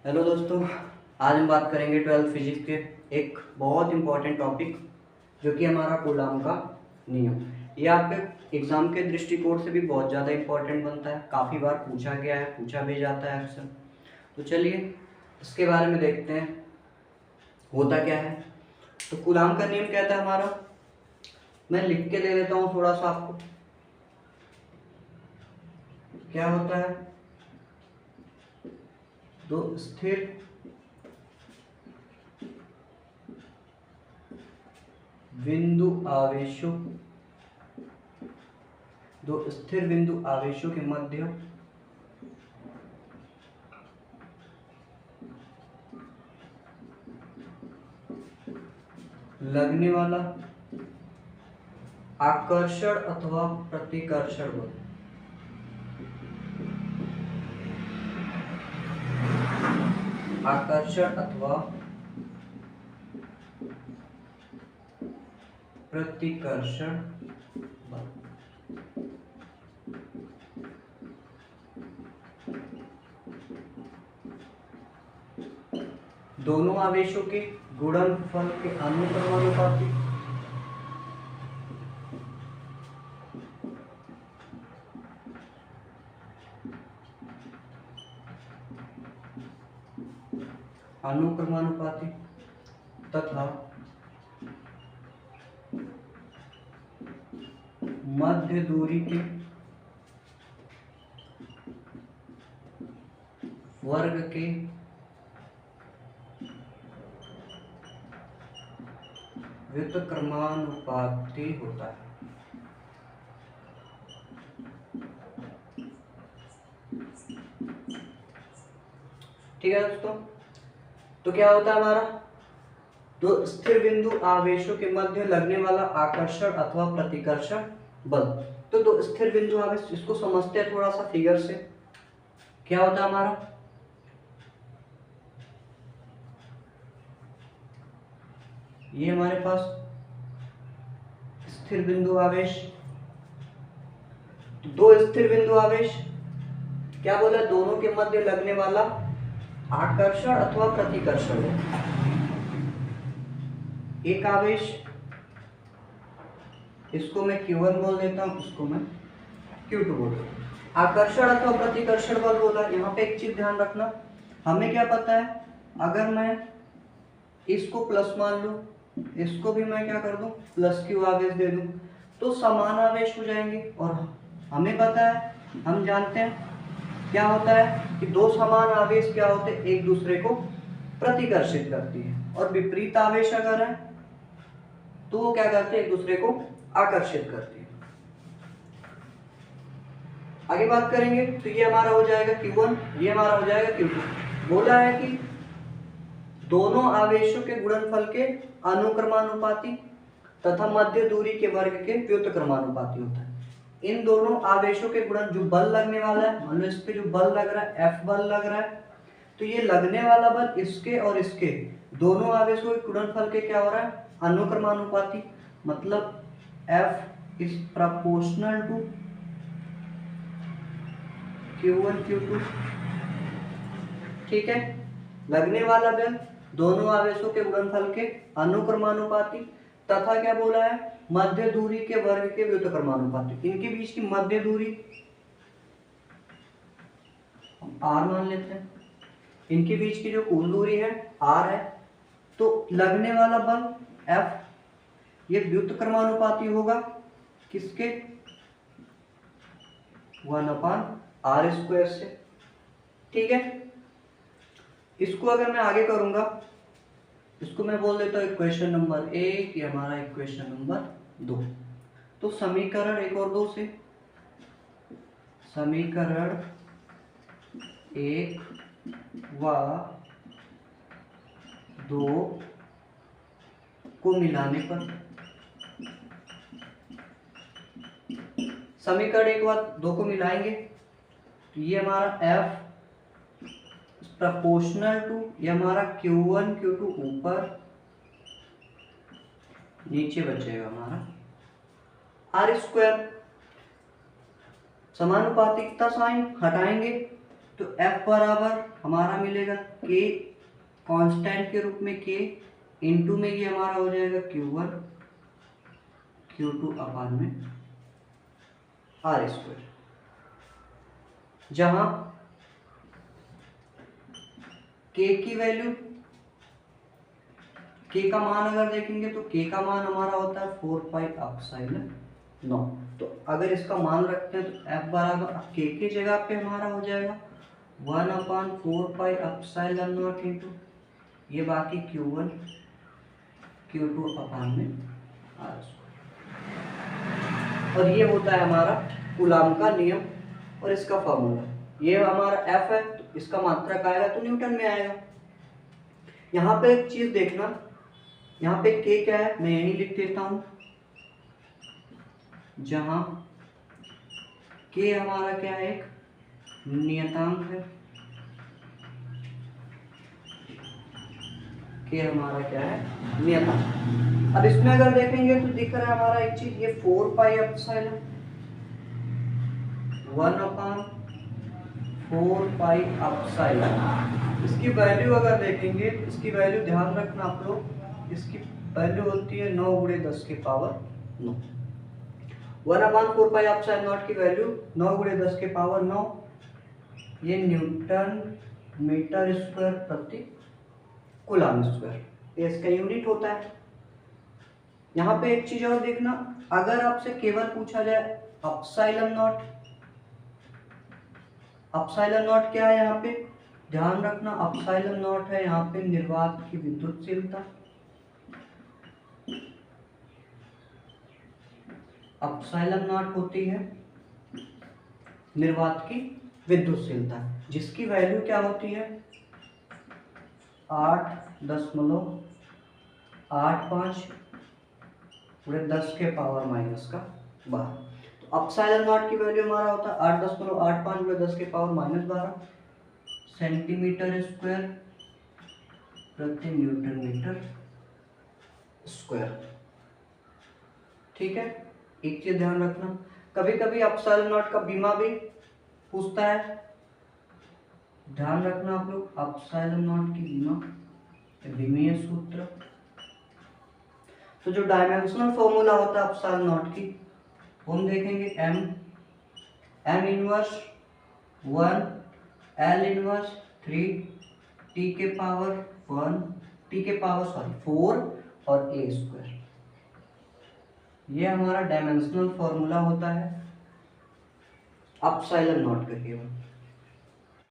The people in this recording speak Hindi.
हेलो दोस्तों, आज हम बात करेंगे 12th फिजिक्स के एक बहुत इम्पोर्टेंट टॉपिक जो कि हमारा कूलाम का नियम। ये आपके एग्जाम के दृष्टिकोण से भी बहुत ज़्यादा इम्पोर्टेंट बनता है, काफ़ी बार पूछा गया है, पूछा भी जाता है अक्सर। तो चलिए इसके बारे में देखते हैं होता क्या है। तो कूलाम का नियम कहता है हमारा, मैं लिख के दे देता हूँ थोड़ा सा आपको। क्या होता है, दो स्थिर बिंदु आवेशों दो स्थिर बिंदु आवेशों के मध्य लगने वाला आकर्षण अथवा प्रतिकर्षण बल आकर्षण अथवा प्रतिकर्षण बल दोनों आवेशों के गुणनफल के अनुक्रमानुपाती तथा मध्य दूरी के वर्ग के व्युत्क्रमानुपाती होता है। ठीक है दोस्तों, तो क्या होता है हमारा, दो स्थिर बिंदु आवेशों के मध्य लगने वाला आकर्षण अथवा प्रतिकर्षण बल। तो दो स्थिर बिंदु आवेश, इसको समझते हैं थोड़ा सा फिगर से। क्या होता है हमारा, ये हमारे पास स्थिर बिंदु आवेश, दो स्थिर बिंदु आवेश, क्या बोला, दोनों के मध्य लगने वाला आकर्षण अथवा प्रतिकर्षण। एक आवेश, इसको मैं Q1 बोल देता हूं, इसको मैं Q2 बोल देता हूं। आकर्षण अथवा प्रतिकर्षण बल बोला। यहाँ पे एक चीज ध्यान रखना, हमें क्या पता है, अगर मैं इसको प्लस मान लूं, इसको भी मैं क्या कर दूं, प्लस Q आवेश दे दूं, तो समान आवेश हो जाएंगे। और हमें पता है, हम जानते हैं क्या होता है कि दो समान आवेश क्या होते हैं, एक दूसरे को प्रतिकर्षित करती है, और विपरीत आवेश अगर है तो वो क्या करते हैं, एक दूसरे को आकर्षित करती है। आगे बात करेंगे, तो ये हमारा हो जाएगा Q1, ये हमारा हो जाएगा Q2। बोला है कि दोनों आवेशों के गुणनफल के अनुक्रमानुपाती तथा मध्य दूरी के वर्ग के व्युत्क्रमानुपाती होता है। इन दोनों आवेशों के गुणन, जो बल लगने वाला है, मान लो इस पे जो बल लग रहा है, F बल लग रहा है, तो ये लगने वाला बल इसके और इसके दोनों आवेशों के गुणनफल के क्या हो रहा है, अनुक्रमानुपाती। मतलब F is proportional to Q1 Q2। ठीक है, लगने वाला बल दोनों आवेशों के गुणनफल के अनुक्रमानुपाती तथा क्या बोला है, मध्य दूरी के वर्ग के व्युत्क्रमानुपाती। इनके बीच की मध्य दूरी हम r मान लेते हैं, इनके बीच की जो कुल दूरी है r है। तो लगने वाला बल F ये व्युत्क्रमानुपाती होगा किसके, 1/r² से। ठीक है, इसको अगर मैं आगे करूंगा, इसको मैं बोल देता हूँ इक्वेशन नंबर 1, ये हमारा इक्वेशन नंबर 2। तो समीकरण 1 और 2 से, समीकरण 1 व 2 को मिलाने पर, समीकरण 1 व 2 को मिलाएंगे तो ये हमारा F प्रोपोर्शनल टू, ये हमारा Q1 Q2 ऊपर, नीचे बचेगा हमारा r²। समानुपातिकता साइन हटाएंगे तो F बराबर हमारा मिलेगा K कांस्टेंट के रूप में K इंटू में ये हमारा हो जाएगा Q1 Q2 अपान में R स्क्वायर, जहां K की वैल्यू, K का मान अगर देखेंगे तो K का मान हमारा होता है 4 पाई एप्सिलॉन नॉट। तो अगर इसका मान रखते हैं तो F बराबर K की जगह पे हमारा हो जाएगा 1/4 पाई एप्सिलॉन नॉट इंटू ये बाकी Q1 Q2 अपान में R स्क्वायर। और ये होता है हमारा कूलाम का नियम और इसका फॉर्मूला। ये हमारा F है तो इसका मात्रक आएगा तो न्यूटन में आएगा। यहाँ पे एक चीज देखना, यहाँ पे K क्या है मैं यही लिख देता हूं, जहां K हमारा क्या है, एक नियतांक है। K हमारा क्या है, नियतांक। अब इसमें अगर देखेंगे तो दिख रहा है हमारा एक चीज, ये 4 पाई एप्सिलॉन 1/4 पाई एप्सिलॉन। इसकी वैल्यू अगर देखेंगे, इसकी वैल्यू ध्यान रखना आप लोग, इसकी वैल्यू होती है 9 × 10 की पावर 9। 1/4 पाई एप्सिलॉन नॉट की वैल्यू 9 × 10 की पावर 9, ये न्यूटन मीटर स्क्वायर प्रति कूलम स्क्वायर, ये इसका यूनिट होता है। यहाँ पे एक चीज और देखना, अगर आपसे केवल पूछा जाए एप्सिलॉन नॉट, एप्सिलॉन नॉट क्या है, यहाँ पे ध्यान रखना एप्सिलॉन नॉट है यहाँ पे निर्वात की विद्युतशीलता। एप्सिलॉन नॉट होती है निर्वात की विद्युतशीलता, जिसकी वैल्यू क्या होती है 8.85 × 10 के पावर -12। तो एप्सिलॉन नॉट की वैल्यू हमारा होता है 8.85 × 10 के पावर -12 सेंटीमीटर स्क्वायर प्रति न्यूटन मीटर स्क्वायर। ठीक है, एक चीज ध्यान रखना, कभी कभी एप्सिलॉन नॉट का बीमा भी पूछता है, ध्यान रखना आप लोग, एप्सिलॉन नॉट की बीमा विमीय सूत्र। तो जो डायमेंशनल फॉर्मूला होता है एप्सिलॉन नॉट की, हम देखेंगे m inverse 1 L inverse 3 t के पावर 4 और a स्क्वायर। ये हमारा डायमेंशनल फॉर्मूला होता है एप्सिलॉन नॉट का केवल।